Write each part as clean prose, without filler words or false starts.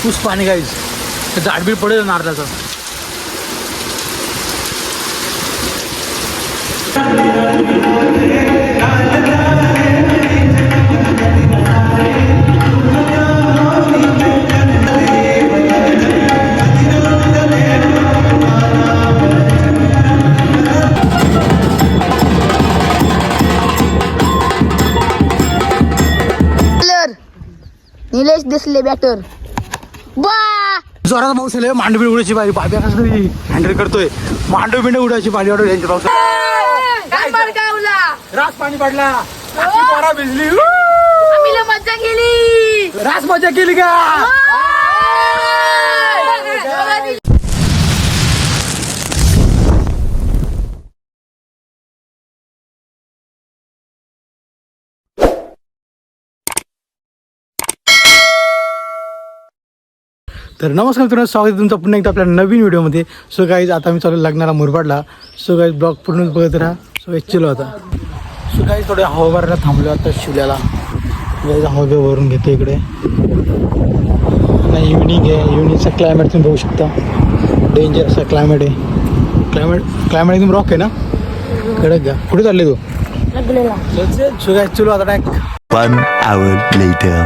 ऊस पाणी गाईज झाडबीड पडेल नारळाचं. निलेश दिसले बॅटर बा जोराचा पाऊस आले. मांडवी उडायची बाई बाब्या कसं तरी हँडल करतोय. मांडव बिंड उडायची पाणी ऑर्डर यांच्या पाऊस. रास पाणी पडला. पोरा भिजली. मजा केली. रास मजा केली का. तर नमस्कार मित्रांनो, स्वागत आहे तुमचं पुन्हा एकदा आपल्या नवीन व्हिडिओमध्ये. सो गाईज आता मी चालू लग्नाला मुरबाडला. सो गाईज ब्लॉग पूर्ण बघत राहा. सो गाईज चलो आता. सो गाईज थोडे हवाबाराला थांबलो आता शिवल्याला. गाईज हवा वरून घेतो इकडे. नाही इव्हिनिंग आहे. इव्हिनिंगचा क्लायमेट तुम्ही बघू शकता. डेंजर असा क्लायमेट आहे. क्लायमेट एकदम रॉक आहे ना. कडक घ्या. कुठे चालले तू. सो गाईज चलो आता डायरेक्ट. 1 hour later.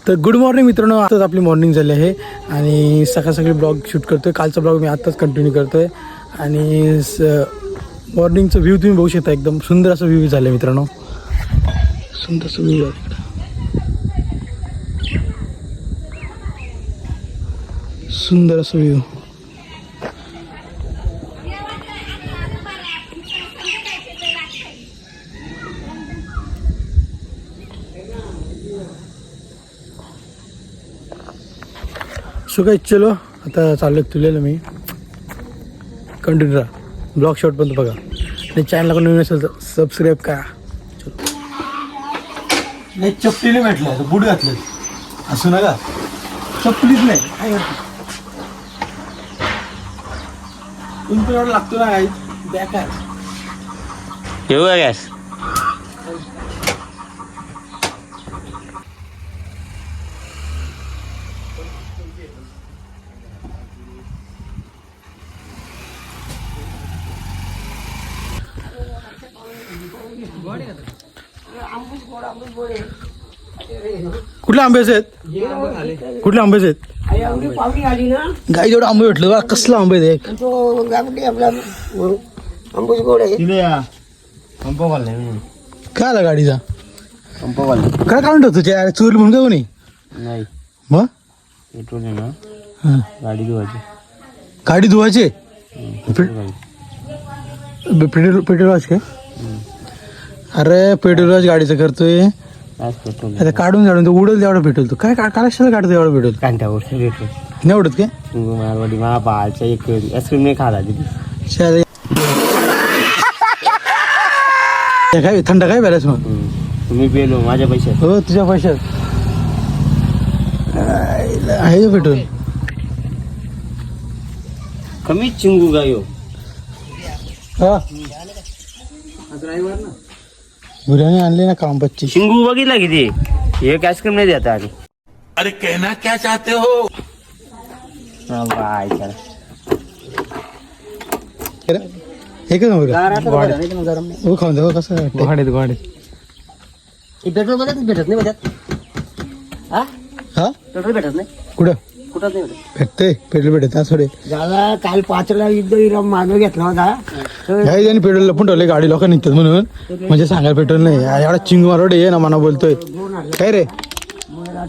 तर गुड मॉर्निंग मित्रांनो. आताच आपली मॉर्निंग झाली आहे आणि सकाळ सकाळी ब्लॉग शूट करतो आहे. कालचा ब्लॉग मी आत्ताच कंटिन्यू करतो आहे आणि मॉर्निंगचा व्ह्यू तुम्ही बघू शकता. एकदम सुंदर असा व्ह्यू झाला आहे मित्रांनो. सुंदर असा व्ह्यू आहे. सुंदर असा व्ह्यू. सो काही चलो आता चाललो तुलेलं मी. कंटिन्यू राहा. ब्लॉग शॉट पण बघा आणि चॅनलला पण नवीन असेल तर सबस्क्राईब करा. चलो. नाही चप्पलीने भेटलं बूट घातलं असं नका. चप्पलीच नाही काय करतो तुमचं एवढं लागतो ना काही बेकार. येऊ का गॅस. कुठले आंब्याचे आहेत कुठले आंब्याचे आहेत गाई जेवढं आंबे भेटलं बा कसला आंबे आहे ते काय आला गाडीचा काय काढून ठेवतो त्या चोरी म्हणून का नाही नाही मग पेट्रोल आहे ना हा. गाडी धुवायची गाडी धुवायचे पेट्रोल पेट्रोल वाच काय अरे पेट्रोल वाच गाडीचं करतोय आज पेट्रोल आता काढून काढून तो उडल तेवढं पेट्रोल तू काय कशाला काढतो एवढं पेट्रोल कांट्यावर पेट्रोल नाही उडत काय मारवाडी महापाच्या एक आईस्क्रीम नाही खाला तिथे शाळेत हे काय थंड काय बॅलन्स मग तुम्ही पेलो माझ्या पैशात हो तुझ्या पैशात आहे का पेट्रोल कमीच चिंगू गायो हा बिर्याणी आणली ना कामपच्ची चिंगू बघितला किती एक आईस्क्रीम नाही देता आधी अरे कहना क्या चाहते हो बाय चला हे का हो खाऊन द्या कसं वाटतं? पेट्रोल भेटत नाही बघत हा हा पेट्रोल भेटत नाही कुठं कुठंच नाही भेटत भेटते पेट्रोल भेटत थोडे दादा काल 5ला युद्ध मागे घेतला होता काही त्यांनी पेट्रोल लपून ठेवले गाडी लोक निघतात म्हणून म्हणजे सांगायला पेट्रोल नाही एवढा चिंग मारोड ये ना मना बोलतोय काय रे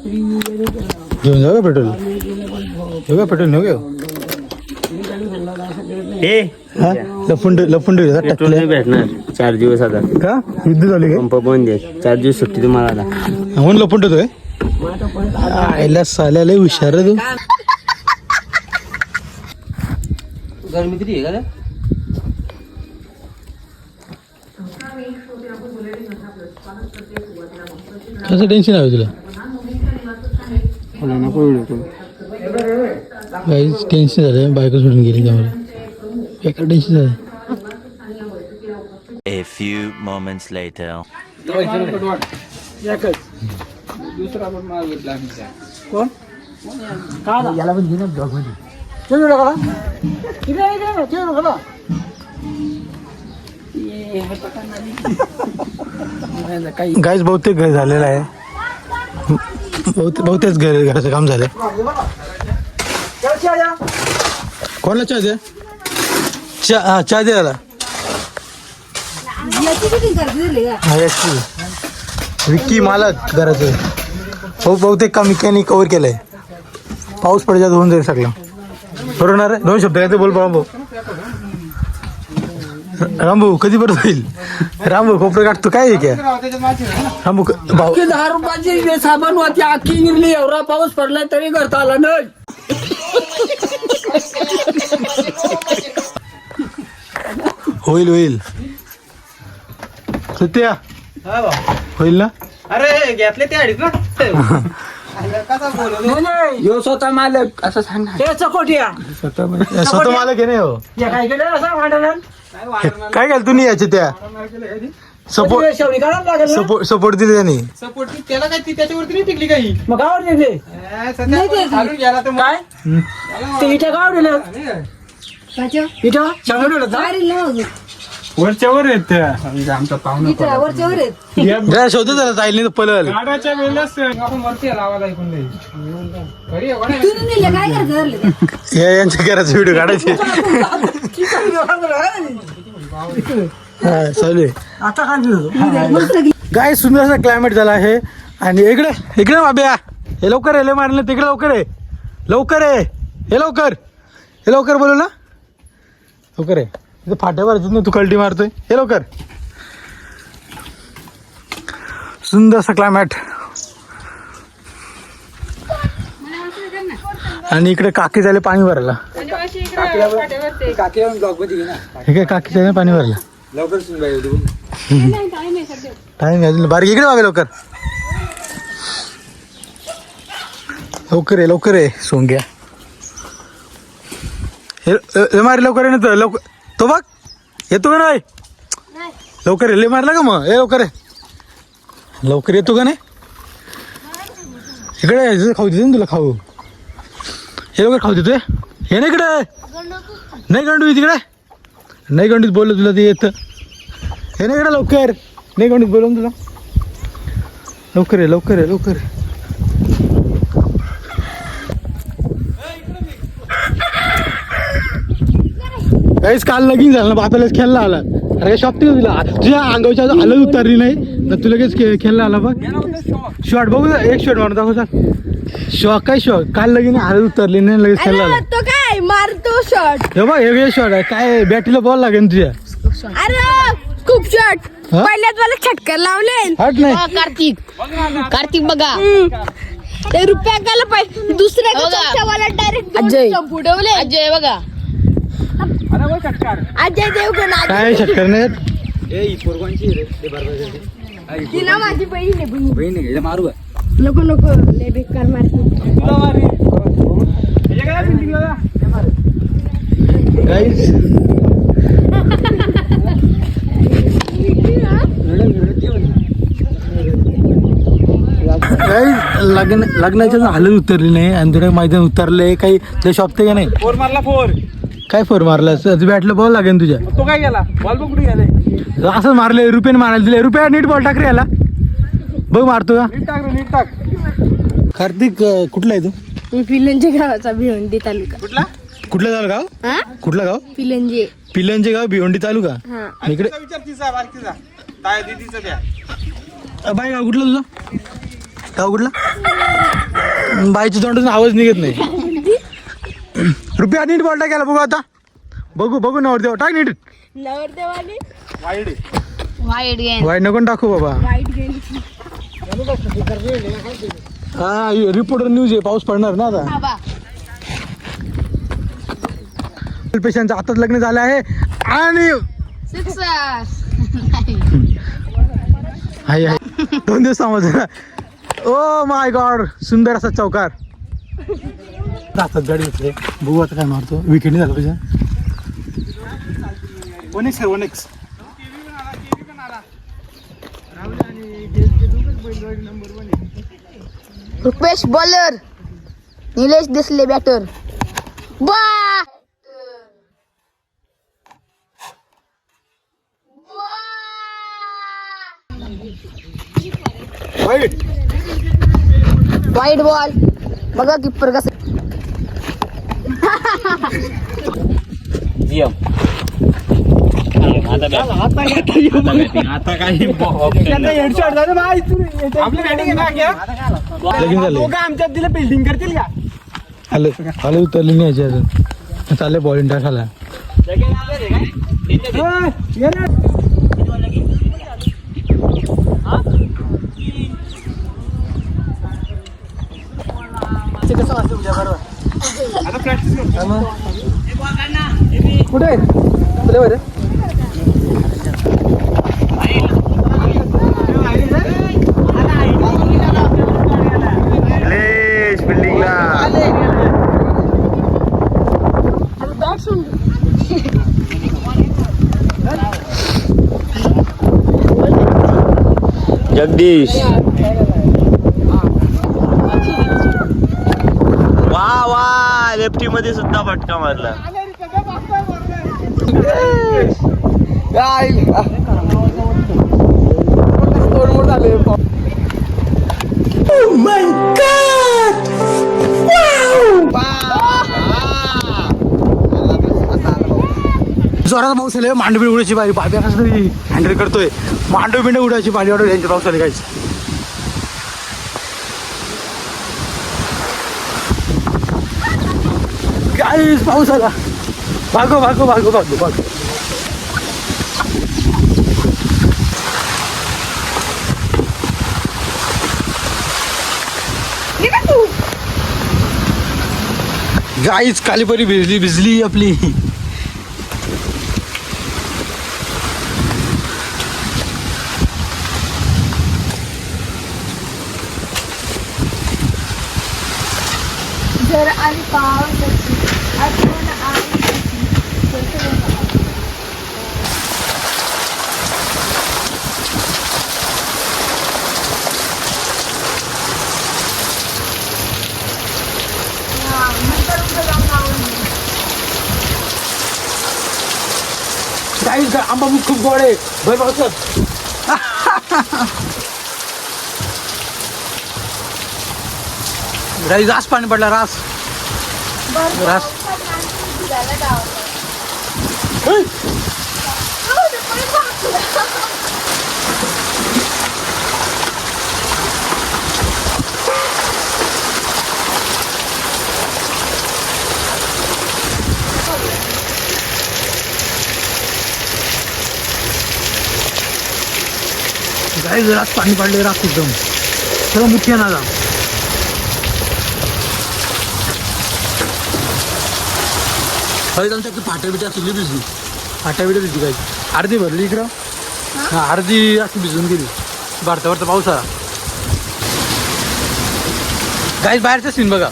घेऊन जाऊ का पेट्रोल घेऊ का पेट्रोल नेऊ घेऊ हे हा लपून ठेवतात पेट्रोल नाही भेटणार 4 दिवस आता का युद्ध झाले काय पंप बंद आहे 4 दिवस सुट्टी तुम्हाला आता म्हणून लपून ठेवतोय आईला साल्याला हुशार रे तू गरमी किती आहे का रे? कसं टेन्शन आहे तुला काहीच टेन्शन झालं बायको सोडून गेली त्यामुळे एका टेन्शन झालं A few moments later. याला पण घेऊन ब्लॉग मध्ये गाईच बहुतेक घर झालेलं आहे बहुतेच घराचं काम झालं कोणाला चहा द्या चहा द्या त्याला हा, याची. विक्की मालक घराचं बहुतेक काम विक्याने कव्हर केलंय पाऊस पडायचा होऊन जाईल सगळं बरोबर ना रे 2 शब्द काय ते बोल रामभाऊ रामभाऊ कधी बरं होईल रामभाऊ कोपरे काढतो काय आहे क्या रामभाऊ भाऊ 10 रुपयाची साबण होती आखी निघली एवढा पाऊस पडला तरी करता आला नाही होईल सत्या होईल ना अरे घेतले ते अडीच ना यो स्वतः मालक असं सांगणार त्याचं कोठ्या स्वतः मालक आहे नाही हो काय केलं असं भांडण काय केलं तू नाही याचे त्या सपोर्ट शेवटी काढावं लागेल ना. सपोर्ट दिले त्यांनी सपोर्ट त्याला काय ती त्याच्यावरती नाही टिकली काही मग गावावर दिले चालून गेला तर काय ते इथं गाव दिलं इथं चांगलं दिलं वरच्यावर येत त्या आमचा पाहुणा जरा शोधत झाला जाईल नाही पलल गाडाच्या वेळेलाच आपण वरती आवाज ऐकून नाही घरी आहे का? यांच्या घराचा व्हिडिओ काढायचे हा चालू आहे आता काय काय सुंदर असा क्लायमेट झाला आहे आणि इकडे बाब्या हे लवकर आहे लय मारलं तिकडे लवकर आहे हे लवकर बोलू ना लवकर आहे इथे फाट्यावर ना तू कल्टी मारतोय हे लवकर सुंदर असा क्लायमेट आणि इकडे काकी झाले पाणी भरायला हे काय काकी झाले पाणी भरायला लवकर सुन बाई टाइम अजून बारीक इकडे बाबा लवकर आहे सोंग्या हे मारी लवकर आहे ना तर लवकर तो बघ येतो का नाही लवकर आहे मारला का मग हे लवकर येतो का नाही इकडे खाऊ देतो ना तुला खाऊ हे लोक खाऊ देतोय हे नाही इकडे नाही गंडू तिकडे नाही गंडीत बोललो तुला ते येतं हे नाही इकडे लवकर नाही गंडीत बोललो तुला लवकर आहे लवकर आहे लवकर काहीच काल लगीन झालं ना बापालाच खेळला आला अरे काय शॉप तुला तुझ्या अंगावच्या हालत उतरली नाही तर तू लगेच खेळला आला बघ शॉट बघू एक शॉट मार दाखव सांग शॉक काय शॉक काल लगीन हालत उतरली नाही लगेच खेळला आला तो काय मारतो शॉट हे बघ हे शॉट आहे काय बॅटीला बॉल लागेल तुझ्या अरे खूप शॉट हा? पहिल्याच मला छटकर लावले हट नाही कार्तिक बघा ते रुपया गाला पाहिजे दुसऱ्या डायरेक्ट अजय बुडवले अजय बघा अजय देवगण काय शक्कर नाही तिला माझी बहीण मारू नको नको लय बेकार मारते गाईज लग्नाच्या हालत उतरली नाही आणि तुला मैदान उतरले काही ते शॉपते का नाही फोर मारला फोर काय फोर मारला बॅटला बॉल लागेल तुझ्या तो काय गेला बॉल बघ कुठे गेले असं मारले रुपयाने मारायला दिले रुपया नीट बॉल टाक रे याला बघ मारतो का नीट टाक कार्तिक कुठला आहे तू मी पिलंजे गावाचा भिवंडी तालुका कुठलं झालं गाव हा कुठलं गाव पिलंजे पिल्यांचे गाव भिवंडी तालुका हा इकडे विचार तिचा बारकीचा काय दीदीचं द्या बाई गाव कुठलं तुझं गाव कुठला बाईच्या तोंडातून आवाज निघत नाही रुपया नीट बॉल टाकायला बघू आता बघू नवरदेव टाक नीट नवरदेवाने वाईड वाईट गेम वाईट नको टाकू बाबा वाईट गेम हा रिपोर्टर न्यूज आहे पाऊस पडणार ना आता बाबा पेशंटचं आताच लग्न झालं आहे आणि सक्सेस हाय 2 दिवस समजलं ओ माय गॉड सुंदर असा चौकार जातात गाडी घेतले बघू आता काय मारतो विकेट झालं तुझ्या वनिक्स रुपेश बॉलर निलेश दिसले बॅटर बा वाईट बॉल बघा किप्पर कसं आता काही हेडशॉट झालं बाई आपली बॅटिंग आहे ना लगीन झालं दोघं आमच्यात दिलं बिल्डिंग करतील का आले उतरली नाही याची अजून चालले बॉलिंग टाकायला आता प्रॅक्टिस करतो कुठे कुठे बरं जगदीश वा लेफ्टी मध्ये सुद्धा फटका मारला जोराचा पाऊस आले मांडवी उडायची बारी बाब्या कसं तरी हँडल करतोय मांडवी बिंड उडायची बारी ऑर्डर यांच्या पाऊस आले काहीच काहीच पाऊस आला भागो गाईच कालीपरी भिजली आपली जर आणि पावसाची आठवण आली नंतर गाईज आंबा खूप गोड आहे भर पावसात. गाईज रास पाणी पडला रास रास. गाईज रास पाणी पडले रास एकदम चला मुख्य ना जा. आमच्या फाट्या बिट्या सगळी भिजली फाट्या बिट्या भिजली काय अर्धी भरली इकडं हा अर्धी अशी भिजून गेली भरता भरता पाऊस आला. गाईज बाहेरचा सीन बघा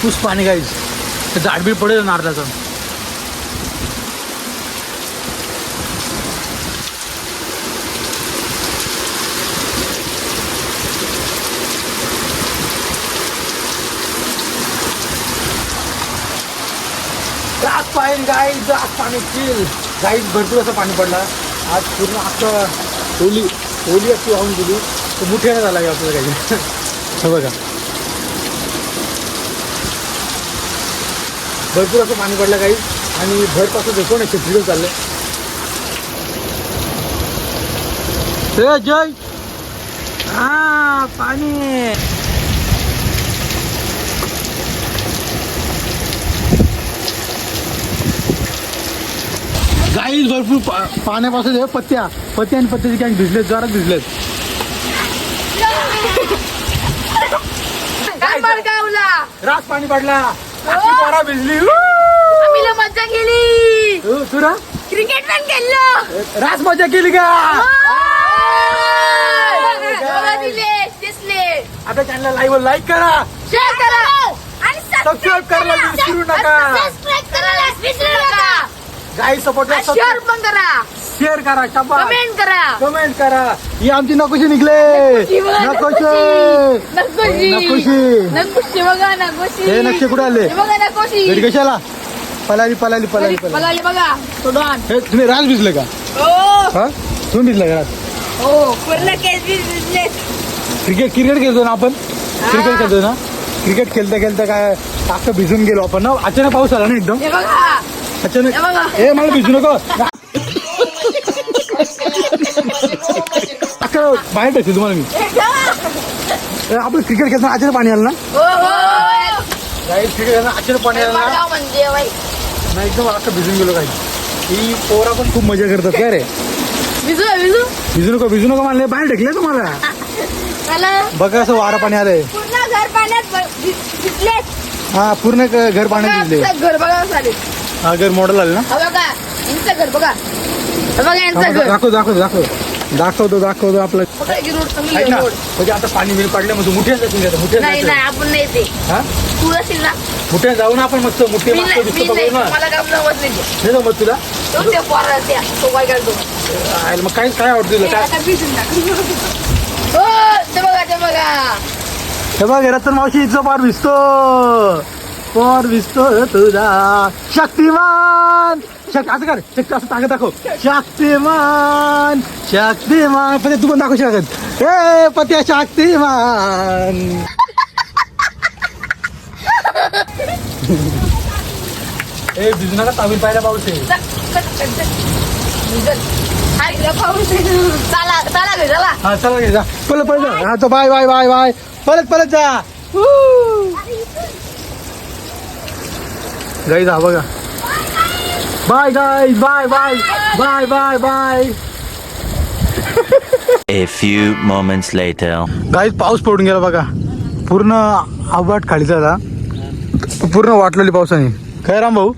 पुस पाणी गाईज झाडबीड पडेल नारळाचं. पाणी गाईज आज पाणी चिल गाईज भरपूर असं पाणी पडला आज पूर्ण अख्खं ओली ओली अशी वाहून गेली तर मुठ्याने झाला आपल्याला काही. हे बघा भरपूर असं पाणी पडलं गाईज आणि भरपासून देखो ना शेतीकडे चाललंय. जय हा पाणी गाईज भरपूर पाण्यापासून पत्त्या आणि पत्त्याची कॅन भिजलेत जोरात भिजलेत. रास पाणी पडला पोरा भिजली मजा केली तुरा क्रिकेट पण खेळलो रास मजा केली का. आता चॅनलला लाईक करा शेअर करा आणि सबस्क्राईब करायला विसरू नका. गाईज सपोर्ट शेअर पण करा शेअर करा कमेंट करा. ही आमची नकोशी निघले नकोशी बघा नकोशी हे नक्षे कुठे आले बघा नकोशी घरी कशाला पलाली बघा हे तुम्ही रास भिजले का हा तुम्ही भिजला का रास. हो पूर्ण केस भिजले. क्रिकेट खेळतो ना आपण क्रिकेट खेळतो ना क्रिकेट खेळता काय अख्खं भिजून गेलो आपण ना. अचानक पाऊस आला ना एकदम हे बघा अचानक हे मला भिजू नको अख्खं बाहेर टाकते तुम्हाला मी. आपण क्रिकेट खेळताना अचानक पाणी आलं ना क्रिकेट खेळताना अचानक पाणी आलं ना म्हणजे नाही एकदम अख्खं भिजून गेलो काही. ही पोरा पण खूप मजा करतात काय रे. भिजू नको मला बाहेर ढकले तुम्हाला बघा असं वारा पाणी आलंय पूर्ण घर पाण्यात भिजले. हा पूर्ण घर पाण्यात भिजले. घर बघा सारे हा घर मॉडेल आले ना बघा यांचं घर बघा बघा यांचं घर दाखवतो आपलं ऐक ना म्हणजे आता पाणी बिल पडलं मग मुठ्या नाही आपण नाही ते तू असेल ना मुठ्या जाऊ ना आपण मस्त मुठे मला काम जमत नाही मग तुला तो काय करतो मग काय आवडतं तुला काय हो ते बघा हे बघ रतन मावशीचा पार भिजतो तुझा शक्तिमान असं कर शक्ती असं ताकद दाखव शक्तिमान पण तू पण दाखवू शकत ए पत्या शक्तिमान. ए भिजू नका ताबीर पाहिला पाऊस आहे हा चला घे जा पळत जा हा तो बाय पळत जा गाईज हा बघा bye guys bye. A few moments later. Guys पाऊस पडून गेला बघा पूर्ण आवाट खाली झाला पूर्ण वाट लावली पावसाने. काय राम भाऊ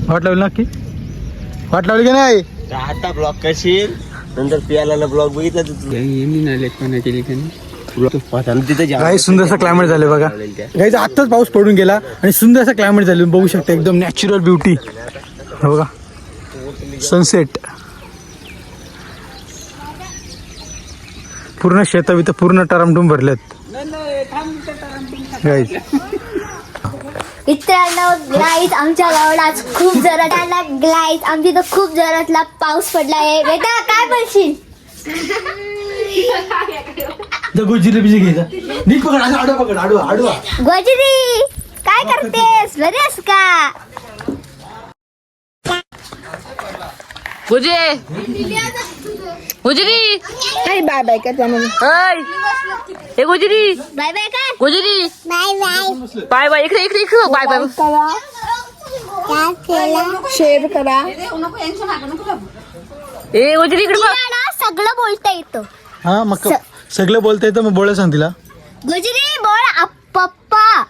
वाट लावली नक्की वाट लावली की नाही. आता ब्लॉक करशील नंतर पियाला ब्लॉक बघितला गाईज सुंदर असं क्लायमेट झालं बघा. गाईज आत्ताच पाऊस पडून गेला आणि सुंदर असं क्लायमेट झालं बघू शकता एकदम नॅचरल ब्युटी बघा सनसेट पूर्ण शेताबित पूर्ण टरमटूम भरलेत गाईज. मित्रांनो ग्लाईज आमच्या गावाला आज खूप जोरात आला ग्लाईज आमच्या इथं खूप जोरातला पाऊस पडला आहे बेटा काय बोलशील दगो जिलेबी घ्यायचा नीट पकड असं आडवा पकड आडवा आडवा गोजरी काय करतेस बरी आहेस का गुजरी काय बाय बाय कर हे गुजरी बाय बाय कर गुजरी बाय बाय बाय बाय इकडे बाय बाय शेअर करा ए गुजरी इकडे बघ. सगळं बोलता येतं हा मग सगळं बोलता येतं मग बोला सांग तिला गुजरी बोल पप्पा